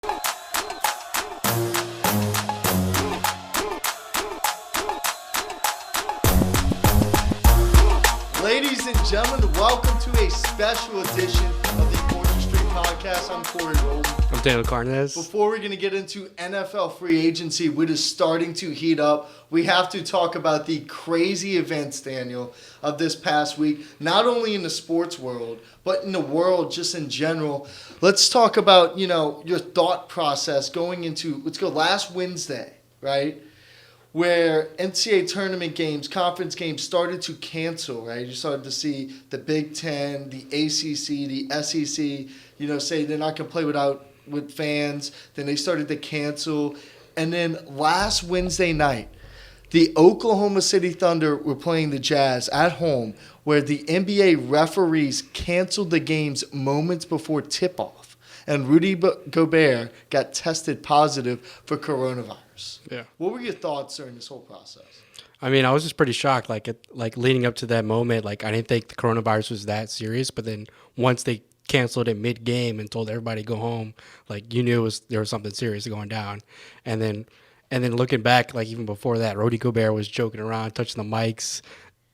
Ladies and gentlemen, welcome to a special edition of the Poydras podcast. I'm Corey Rowland. I'm Daniel Carnes. Before we're going to get into NFL free agency, which is starting to heat up, we have to talk about the crazy events, Daniel, of this past week, not only in the sports world, but in the world just in general. Let's talk about, your thought process going into, let's go last Wednesday, right? Where NCAA tournament games, conference games started to cancel, right? You started to see the Big Ten, the ACC, the SEC, say they're not going to play with fans. Then they started to cancel. And then last Wednesday night, the Oklahoma City Thunder were playing the Jazz at home, where the NBA referees canceled the games moments before tip-off. And Rudy Gobert got tested positive for coronavirus. Yeah. What were your thoughts during this whole process? I mean, I was just pretty shocked. Like leading up to that moment, I didn't think the coronavirus was that serious. But then once they canceled it mid-game and told everybody to go home, you knew there was something serious going down. And then looking back, even before that, Rudy Gobert was joking around, touching the mics,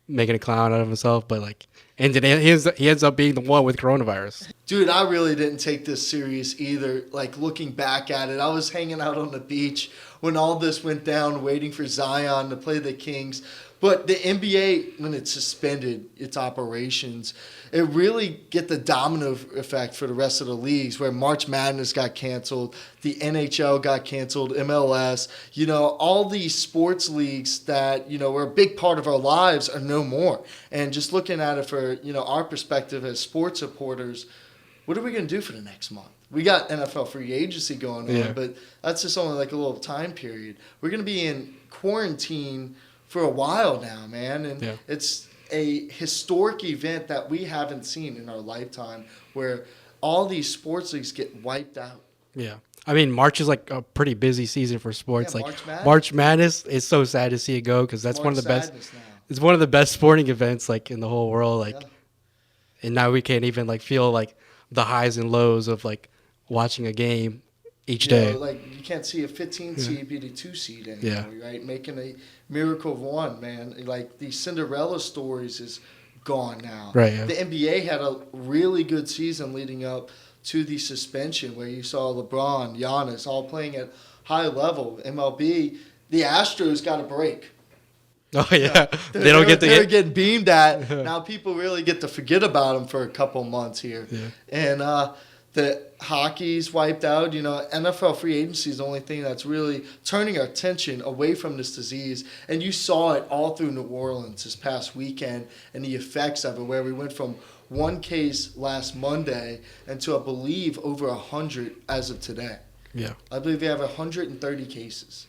making a clown out of himself. But and then he ends up being the one with coronavirus. Dude, I really didn't take this serious either. Looking back at it, I was hanging out on the beach when all this went down, waiting for Zion to play the Kings. But the NBA, when it suspended its operations, it really get the domino effect for the rest of the leagues, where March Madness got canceled, the NHL got canceled, MLS, all these sports leagues that, were a big part of our lives are no more. And just looking at it for, our perspective as sports supporters, what are we going to do for the next month? We got NFL free agency going on, but that's just only a little time period. We're going to be in quarantine for a while now, man. And it's a historic event that we haven't seen in our lifetime, where all these sports leagues get wiped out. Yeah. I mean, March is a pretty busy season for sports. Yeah, March Madness, it's so sad to see it go, because that's one of the best. Now. It's one of the best sporting events in the whole world. And now we can't even feel the highs and lows of watching a game each day. You can't see a 15 seed beat a 2 seed anymore, right? Making a miracle of one, man. The Cinderella stories is gone now. Right. Yeah. The NBA had a really good season leading up to the suspension, where you saw LeBron, Giannis all playing at high level. MLB, the Astros got a break. Oh yeah, they're getting beamed at. Now people really get to forget about them for a couple months here. Yeah. And the hockey's wiped out. NFL free agency is the only thing that's really turning our attention away from this disease. And you saw it all through New Orleans this past weekend and the effects of it, where we went from one case last Monday and to, I believe, over 100 as of today. Yeah. I believe we have 130 cases.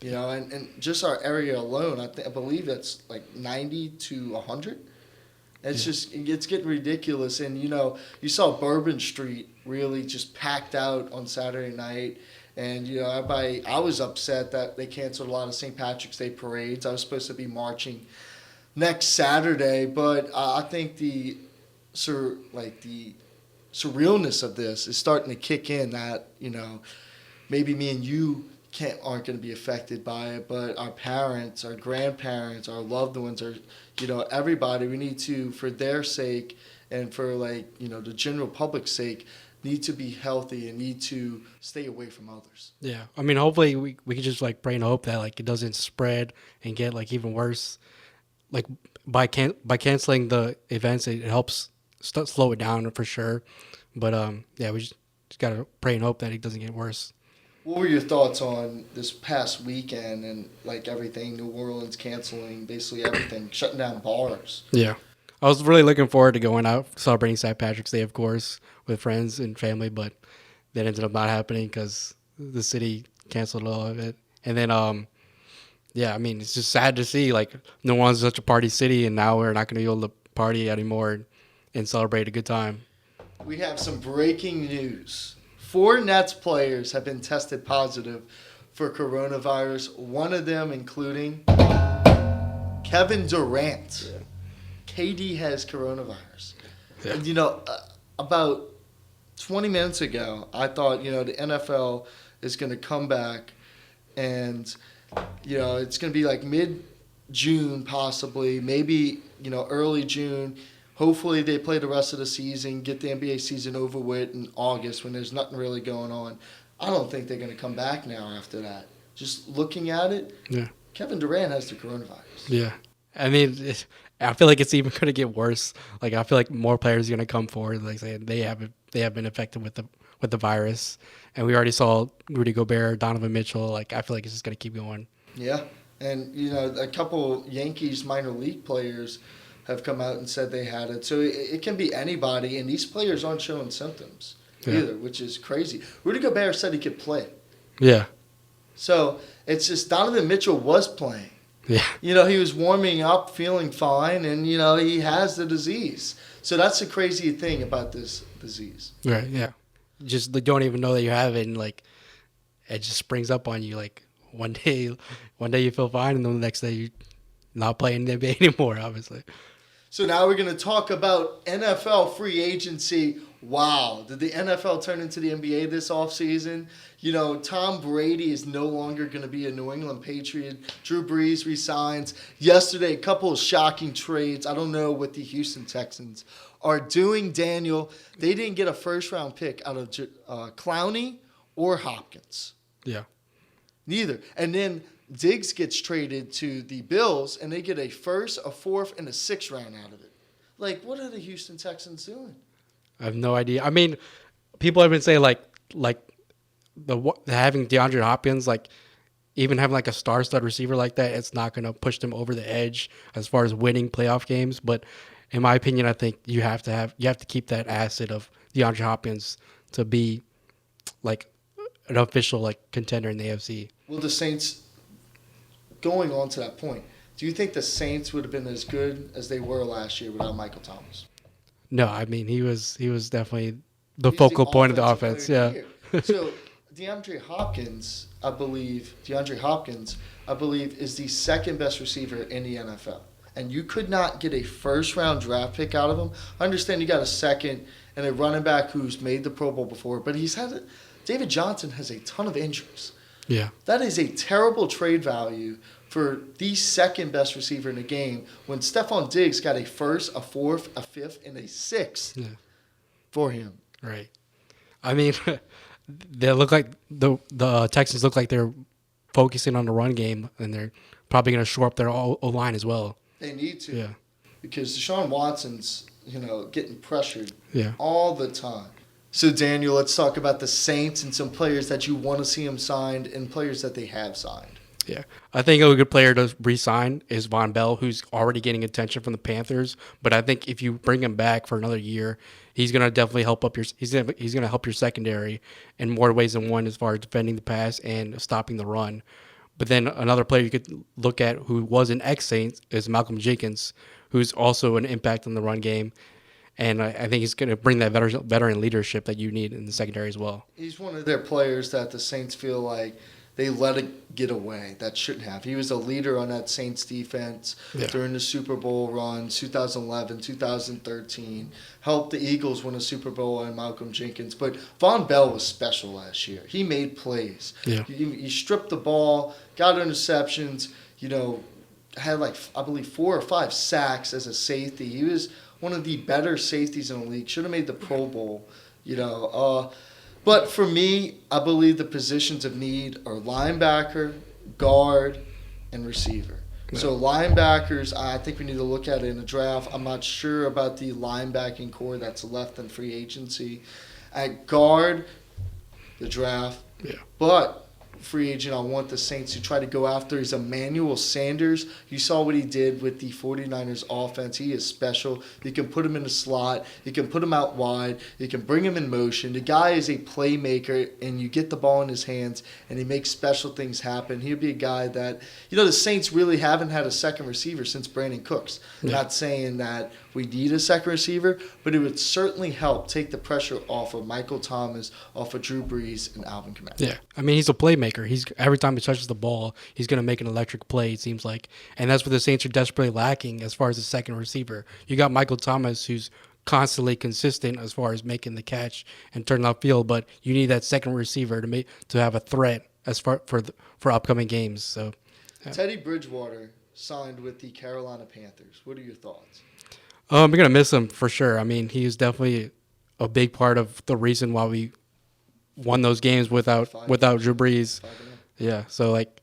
And just our area alone, I believe that's 90 to 100. It's getting ridiculous. And, you saw Bourbon Street really just packed out on Saturday night. And, I was upset that they canceled a lot of St. Patrick's Day parades. I was supposed to be marching next Saturday. But I think the surrealness of this is starting to kick in, that, maybe me and you aren't going to be affected by it, but our parents, our grandparents, our loved ones, everybody, we need to, for their sake and for the general public's sake, need to be healthy and need to stay away from others. Yeah. I mean, hopefully we can just pray and hope that it doesn't spread and get even worse. By canceling the events, it helps slow it down for sure. But we just got to pray and hope that it doesn't get worse. What were your thoughts on this past weekend and everything, New Orleans canceling basically everything, shutting down bars? Yeah. I was really looking forward to going out, celebrating St. Patrick's Day, of course, with friends and family, but that ended up not happening because the city canceled all of it. And then, I mean, it's just sad to see, New Orleans is such a party city, and now we're not going to be able to party anymore and celebrate a good time. We have some breaking news. 4 Nets players have been tested positive for coronavirus, one of them including Kevin Durant. Yeah. KD has coronavirus. Yeah. And, about 20 minutes ago, I thought, the NFL is going to come back and, it's going to be like mid-June possibly, maybe, early June. Hopefully they play the rest of the season, get the NBA season over with in August when there's nothing really going on. I don't think they're going to come back now after that. Just looking at it, Yeah. Kevin Durant has the coronavirus. Yeah. I mean, I feel like it's even going to get worse. Like, I feel like more players are going to come forward, like saying they have been affected with the virus, and we already saw Rudy Gobert, Donovan Mitchell. Like, I feel like it's just going to keep going. Yeah, and a couple Yankees minor league players have come out and said they had it. So it can be anybody, and these players aren't showing symptoms either, which is crazy. Rudy Gobert said he could play. Yeah. So it's just Donovan Mitchell was playing. Yeah. He was warming up, feeling fine, and, he has the disease. So that's the crazy thing about this disease. Right, yeah. Just don't even know that you have it, and, like, it just springs up on you. Like, one day you feel fine, and then the next day you're not playing the NBA anymore, obviously. So now we're going to talk about NFL free agency. Wow, did the NFL turn into the NBA this offseason? Tom Brady is no longer going to be a New England Patriot. Drew Brees resigns. Yesterday, a couple of shocking trades. I don't know what the Houston Texans are doing, Daniel. They didn't get a first-round pick out of Clowney or Hopkins. Yeah. Neither. And then Diggs gets traded to the Bills, and they get a first, a fourth, and a sixth round out of it. Like, what are the Houston Texans doing? I have no idea. I mean, people have been saying like having DeAndre Hopkins, like even having like a star-stud receiver like that, it's not going to push them over the edge as far as winning playoff games. But in my opinion, I think you have to keep that asset of DeAndre Hopkins to be like an official like contender in the AFC. Well, the Saints, going on to that point, do you think the Saints would have been as good as they were last year without Michael Thomas? No, I mean he was definitely the focal point of the offense. Yeah. So DeAndre Hopkins, I believe, is the second best receiver in the NFL. And you could not get a first-round draft pick out of him. I understand you got a second and a running back who's made the Pro Bowl before, but David Johnson has a ton of injuries. Yeah. That is a terrible trade value for the second best receiver in the game when Stephon Diggs got a first, a fourth, a fifth, and a sixth for him. Right. I mean, they look like the Texans look like they're focusing on the run game, and they're probably going to shore up their O-line as well. They need to. Yeah. Because Deshaun Watson's, getting pressured all the time. So, Daniel, let's talk about the Saints and some players that you want to see them signed and players that they have signed. Yeah. I think a good player to re-sign is Von Bell, who's already getting attention from the Panthers. But I think if you bring him back for another year, he's going to definitely help up he's going to help your secondary in more ways than one as far as defending the pass and stopping the run. But then another player you could look at who was an ex-Saint is Malcolm Jenkins, who's also an impact on the run game. And I think he's going to bring that veteran leadership that you need in the secondary as well. He's one of their players that the Saints feel like they let it get away. That shouldn't have. He was a leader on that Saints defense during the Super Bowl run, 2011, 2013. Helped the Eagles win a Super Bowl and Malcolm Jenkins. But Von Bell was special last year. He made plays. Yeah. He stripped the ball, got interceptions, had I believe 4 or 5 sacks as a safety. He was one of the better safeties in the league. Should have made the Pro Bowl, But for me, I believe the positions of need are linebacker, guard, and receiver. Yeah. So linebackers, I think we need to look at it in the draft. I'm not sure about the linebacking core that's left in free agency. At guard, the draft. Yeah. But free agent I want the Saints to try to go after is Emmanuel Sanders. You saw what he did with the 49ers offense. He is special. You can put him in the slot. You can put him out wide. You can bring him in motion. The guy is a playmaker, and you get the ball in his hands, and he makes special things happen. He'll be a guy that, the Saints really haven't had a second receiver since Brandon Cooks. Yeah. Not saying that we need a second receiver, but it would certainly help take the pressure off of Michael Thomas, off of Drew Brees, and Alvin Kamara. Yeah, I mean, he's a playmaker. He's every time he touches the ball, he's going to make an electric play, it seems like. And that's what the Saints are desperately lacking as far as the second receiver. You got Michael Thomas, who's constantly consistent as far as making the catch and turning upfield, but you need that second receiver to have a threat as far for upcoming games. So Teddy Bridgewater signed with the Carolina Panthers. What are your thoughts? we're gonna miss him for sure. I mean, he was definitely a big part of the reason why we won those games without Drew Brees. Yeah, so like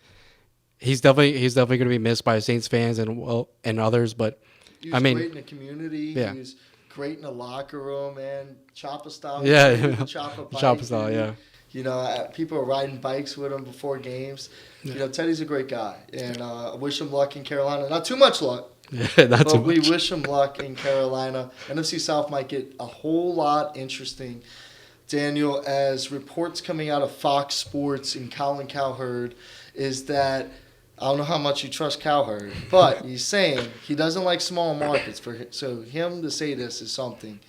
he's definitely going to be missed by Saints fans and others. But He was I mean, great in the community. yeah. He was great in the locker room, man. Chopper style. Yeah, Chopper bike, Chopper style, dude. yeah. You know, people are riding bikes with him before games. Yeah. You know, Teddy's a great guy, and I wish him luck in Carolina. Not too much luck, Yeah, not too but we much. wish him luck in Carolina. NFC South might get a whole lot interesting, Daniel, as reports coming out of Fox Sports and Colin Cowherd is that I don't know how much you trust Cowherd, but he's saying he doesn't like small markets. So him to say this is something.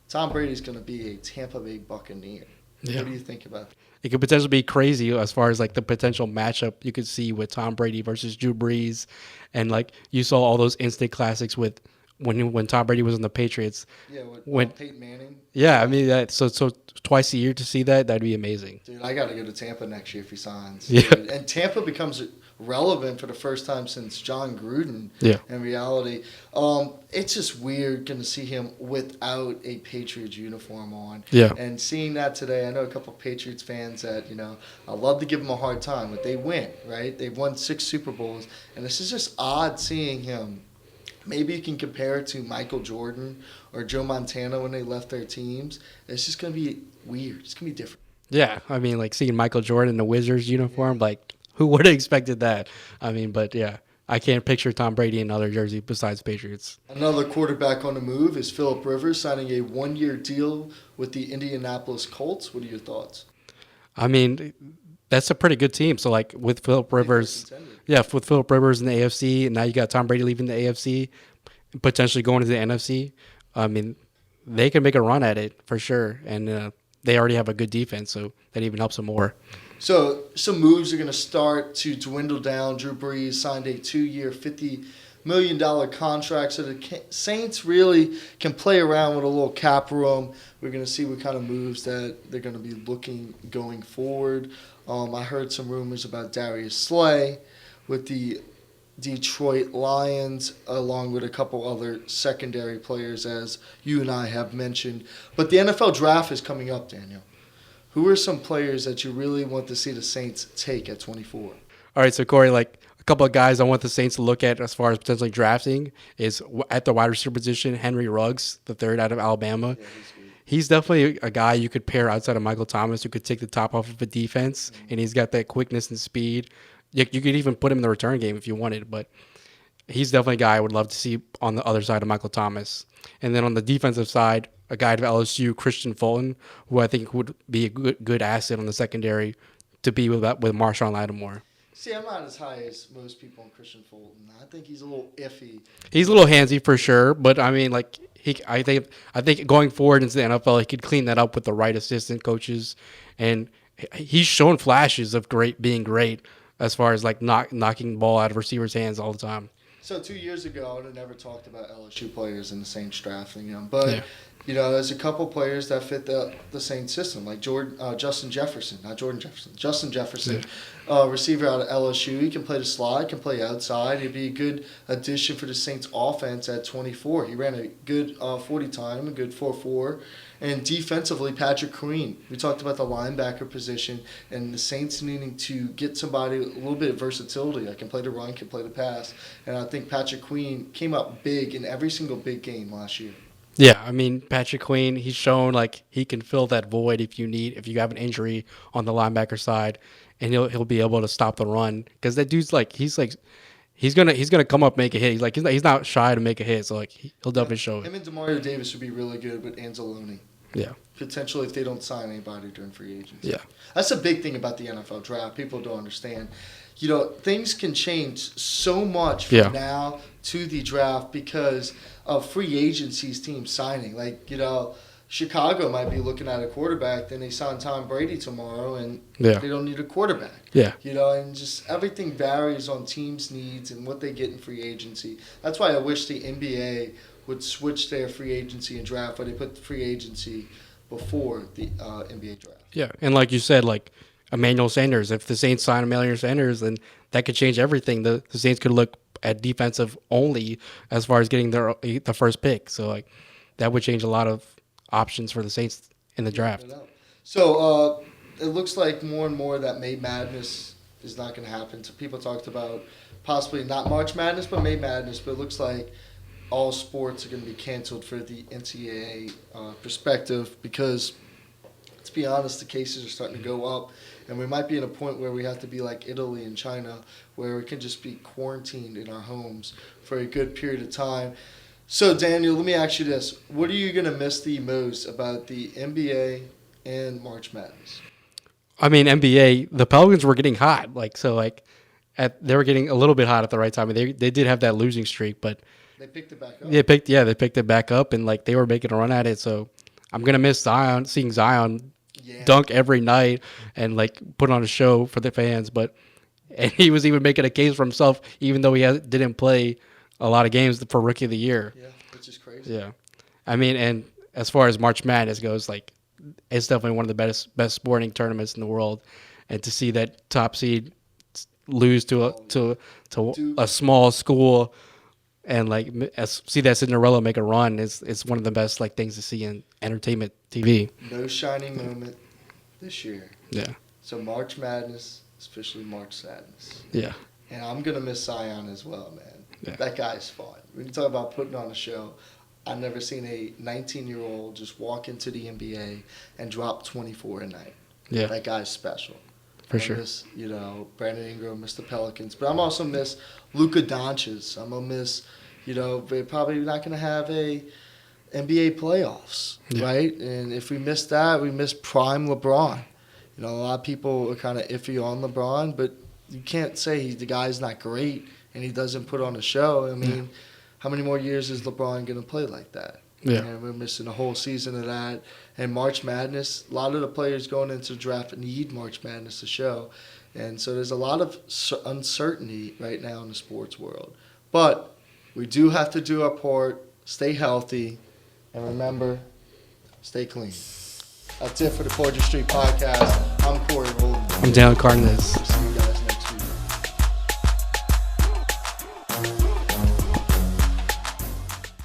Tom Brady's going to be a Tampa Bay Buccaneer. Yeah. What do you think about that? It could potentially be crazy as far as like the potential matchup you could see with Tom Brady versus Drew Brees, and like you saw all those instant classics with when Tom Brady was in the Patriots. Yeah, with When Peyton Manning. yeah, I mean so twice a year to see that'd be amazing. Dude, I got to go to Tampa next year if he signs. Yeah. Dude. And Tampa becomes relevant for the first time since John Gruden. Yeah. In reality, it's just weird going to see him without a Patriots uniform on. Yeah. And seeing that today, I know a couple of Patriots fans that I love to give them a hard time, but they win, right? They've won 6 Super Bowls, and this is just odd seeing him. Maybe you can compare it to Michael Jordan or Joe Montana when they left their teams. It's just going to be weird. It's going to be different. Yeah, I mean, like seeing Michael Jordan in the Wizards uniform, like who would have expected that? I mean, but yeah, I can't picture Tom Brady in another jersey besides Patriots. Another quarterback on the move is Phillip Rivers signing a 1-year deal with the Indianapolis Colts. What are your thoughts? I mean, that's a pretty good team. So like with Phillip Rivers, yeah, with Phillip Rivers in the AFC, and now you got Tom Brady leaving the AFC, potentially going to the NFC. I mean, they can make a run at it for sure, and they already have a good defense, so that even helps them more. So some moves are going to start to dwindle down. Drew Brees signed a 2-year, $50 million contract, so the Saints really can play around with a little cap room. We're going to see what kind of moves that they're going to be looking going forward. I heard some rumors about Darius Slay with the Detroit Lions, along with a couple other secondary players, as you and I have mentioned. But the NFL draft is coming up, Daniel. Who are some players that you really want to see the Saints take at 24? All right, so Corey, like a couple of guys I want the Saints to look at as far as potentially drafting is at the wide receiver position, Henry Ruggs, the third out of Alabama. Yeah, He's definitely a guy you could pair outside of Michael Thomas who could take the top off of a defense, and he's got that quickness and speed. You could even put him in the return game if you wanted, but he's definitely a guy I would love to see on the other side of Michael Thomas. And then on the defensive side, a guy at LSU, Christian Fulton, who I think would be a good asset on the secondary to be with Marshawn Lattimore. See, I'm not as high as most people on Christian Fulton. I think he's a little iffy. He's a little handsy for sure, but I mean, like I think going forward into the NFL, he could clean that up with the right assistant coaches, and he's shown flashes of being great as far as like knocking the ball out of receivers' hands all the time. So 2 years ago, I would have never talked about LSU players in the Saints drafting them, but Yeah. There's a couple players that fit the Saints system, like Justin Jefferson, receiver out of LSU. He can play the slot, can play outside. He'd be a good addition for the Saints offense at 24. He ran a good 40 time, a good 4.4. And defensively, Patrick Queen. We talked about the linebacker position and the Saints needing to get somebody with a little bit of versatility. I can play the run, can play the pass. And I think Patrick Queen came up big in every single big game last year. Yeah, I mean Patrick Queen, he's shown like he can fill that void if you have an injury on the linebacker side, and he'll be able to stop the run because that dude's he's gonna come up make a hit. He's not shy to make a hit, so like he'll definitely show it. Him and Demario Davis would be really good with Anzalone. Yeah, Potentially if they don't sign anybody during free agency. yeah, That's a big thing about the NFL draft. People don't understand. Things can change so much from now to the draft because of free agencies teams signing. Chicago might be looking at a quarterback, then they sign Tom Brady tomorrow, and they don't need a quarterback. Yeah. And just everything varies on teams' needs and what they get in free agency. That's why I wish the NBA would switch their free agency and draft, but they put the free agency before the NBA draft. Yeah, and like you said, like Emmanuel Sanders. If the Saints sign Emmanuel Sanders, then that could change everything. The Saints could look at defensive only as far as getting the first pick. So like that would change a lot of options for the Saints in the draft. So it looks like more and more that May Madness is not going to happen. So people talked about possibly not March Madness, but May Madness. But it looks like all sports are going to be canceled for the NCAA perspective because, let's be honest, the cases are starting to go up. And we might be at a point where we have to be like Italy and China, where we can just be quarantined in our homes for a good period of time. So, Daniel, let me ask you this. What are you going to miss the most about the NBA and March Madness? I mean, NBA, the Pelicans were getting hot. They were getting a little bit hot at the right time. They did have that losing streak, but they picked it back up. They picked it back up, and like they were making a run at it. So I'm going to miss seeing Zion dunk every night and like put on a show for the fans. And he was even making a case for himself, even though he didn't play a lot of games for Rookie of the Year. Yeah, which is crazy. Yeah, I mean, and as far as March Madness goes, like it's definitely one of the best sporting tournaments in the world, and to see that top seed lose to a small school and like see that Cinderella make a run is one of the best like things to see in entertainment TV. No shining moment this year. Yeah. So March Madness, especially March Sadness. Yeah. And I'm gonna miss Zion as well, man. Yeah. That guy's fun. When you talk about putting on a show, I've never seen a 19-year-old just walk into the NBA and drop 24 a night. Yeah. That guy's special. For sure. Miss, Brandon Ingram, miss the Pelicans. But I'm also miss Luka Doncic. I'm going to miss, we're probably not going to have a NBA playoffs, right? And if we miss that, we miss prime LeBron. A lot of people are kind of iffy on LeBron, but you can't say the guy's not great and he doesn't put on a show. I mean, how many more years is LeBron going to play like that? Yeah. And we're missing a whole season of that. And March Madness, a lot of the players going into the draft need March Madness to show. And so there's a lot of uncertainty right now in the sports world. But we do have to do our part, stay healthy, and remember, stay clean. That's it for the Poydras Street Podcast. I'm Corey Rowland. I'm Dan Cardenas.